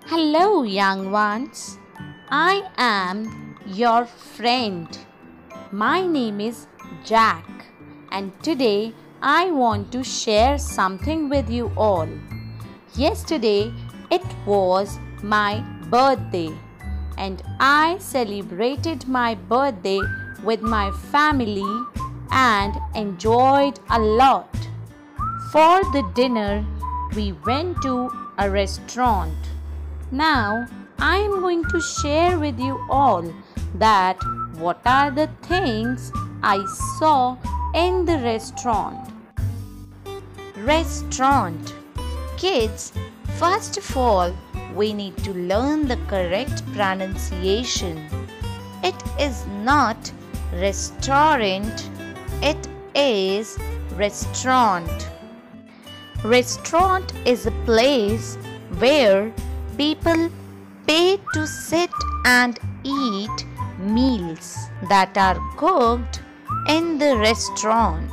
Hello, young ones. I am your friend. My name is Jack, and today I want to share something with you all. Yesterday it was my birthday, and I celebrated my birthday with my family and enjoyed a lot. For the dinner, we went to a restaurant. Now, I am going to share with you all that what are the things I saw in the restaurant. Restaurant. Kids, first of all, we need to learn the correct pronunciation. It is not restaurant, it is restaurant. Restaurant is a place where people pay to sit and eat meals that are cooked in the restaurant.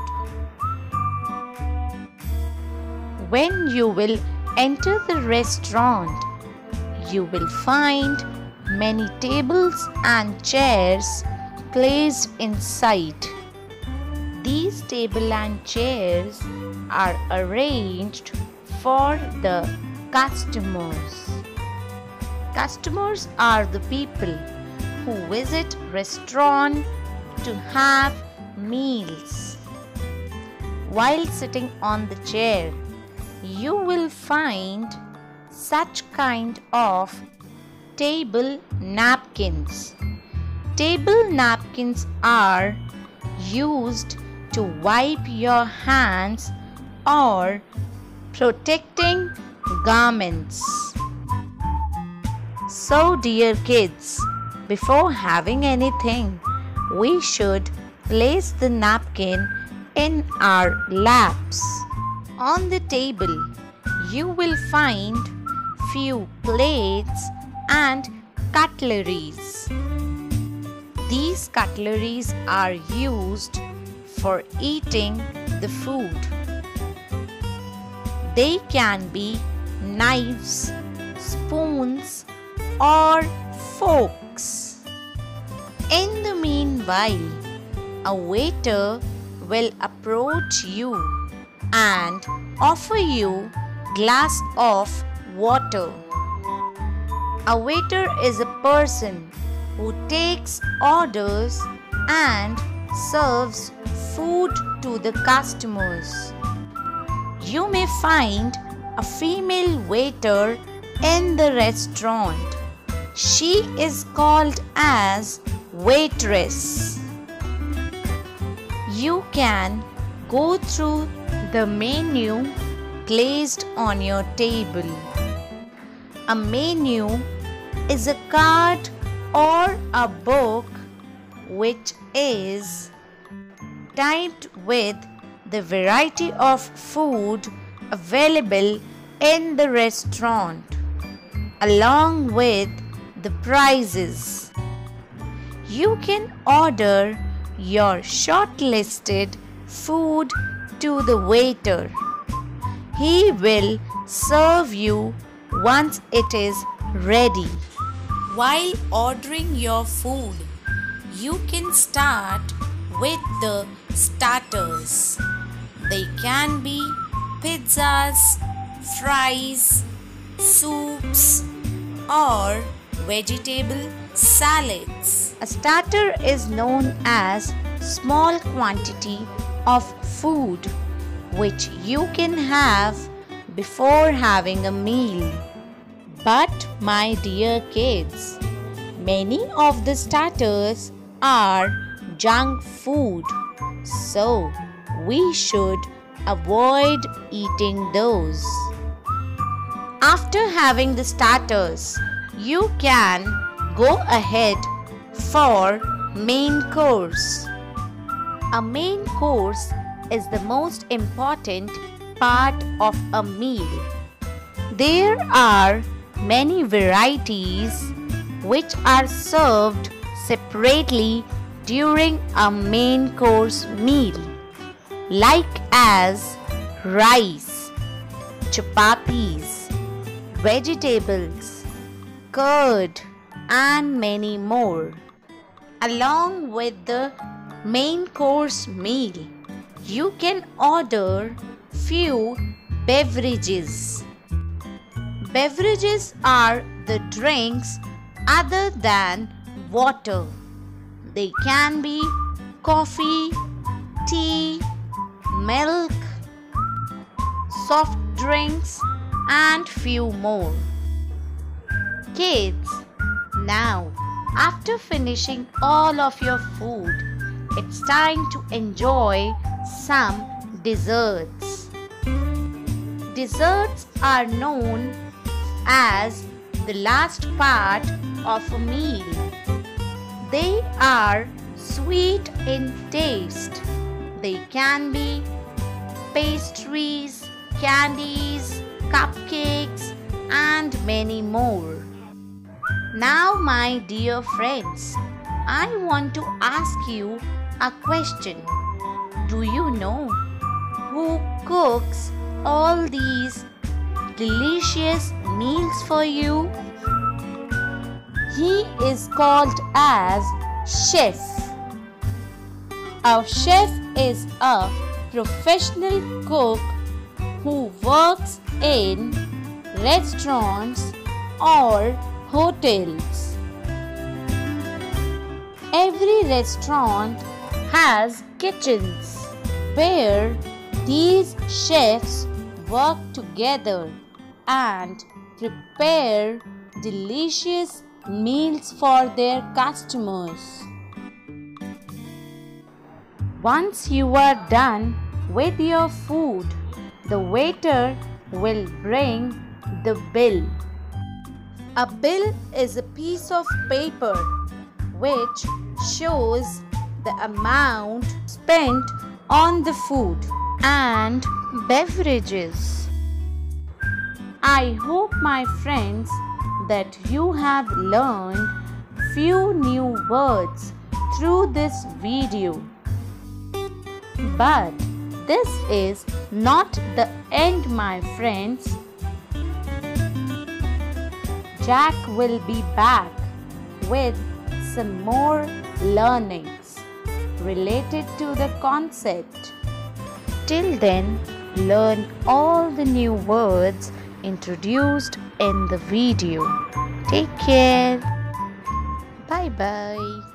When you will enter the restaurant, you will find many tables and chairs placed inside. These tables and chairs are arranged for the customers. Customers are the people who visit restaurant to have meals. While sitting on the chair, you will find such kind of table napkins. Table napkins are used to wipe your hands or protecting garments. So dear kids, before having anything, we should place the napkin in our laps. On the table, you will find few plates and cutleries. These cutleries are used for eating the food. They can be knives, spoons, or forks. In the meanwhile, a waiter will approach you and offer you glass of water. A waiter is a person who takes orders and serves food to the customers. You may find a female waiter in the restaurant. She is called as waitress. You can go through the menu placed on your table. A menu is a card or a book which is typed with the variety of food available in the restaurant along with the prices. You can order your shortlisted food to the waiter. He will serve you once it is ready. While ordering your food, you can start with the starters. They can be pizzas, fries, soups, or vegetable salads. A starter is known as small quantity of food which you can have before having a meal. But my dear kids, many of the starters are junk food, so we should avoid eating those. After having the starters, you can go ahead for main course. A main course is the most important part of a meal. There are many varieties which are served separately during a main course meal, like as rice, chapatis, vegetables, curd, and many more. Along with the main course meal, you can order few beverages. Beverages are the drinks other than water. They can be coffee, tea, milk, soft drinks, and few more. Kids, now after finishing all of your food, it's time to enjoy some desserts. Desserts are known as the last part of a meal. They are sweet in taste. They can be pastries, candies, cupcakes, and many more. Now, my dear friends, I want to ask you a question. Do you know who cooks all these delicious meals for you? He is called as chef. A chef is a professional cook who works in restaurants or hotels. Every restaurant has kitchens where these chefs work together and prepare delicious meals for their customers. Once you are done with your food, the waiter will bring the bill. A bill is a piece of paper which shows the amount spent on the food and beverages. I hope, my friends, that you have learned few new words through this video. But this is not the end, my friends. Jack will be back with some more learnings related to the concept. Till then, learn all the new words introduced in the video. Take care. Bye bye.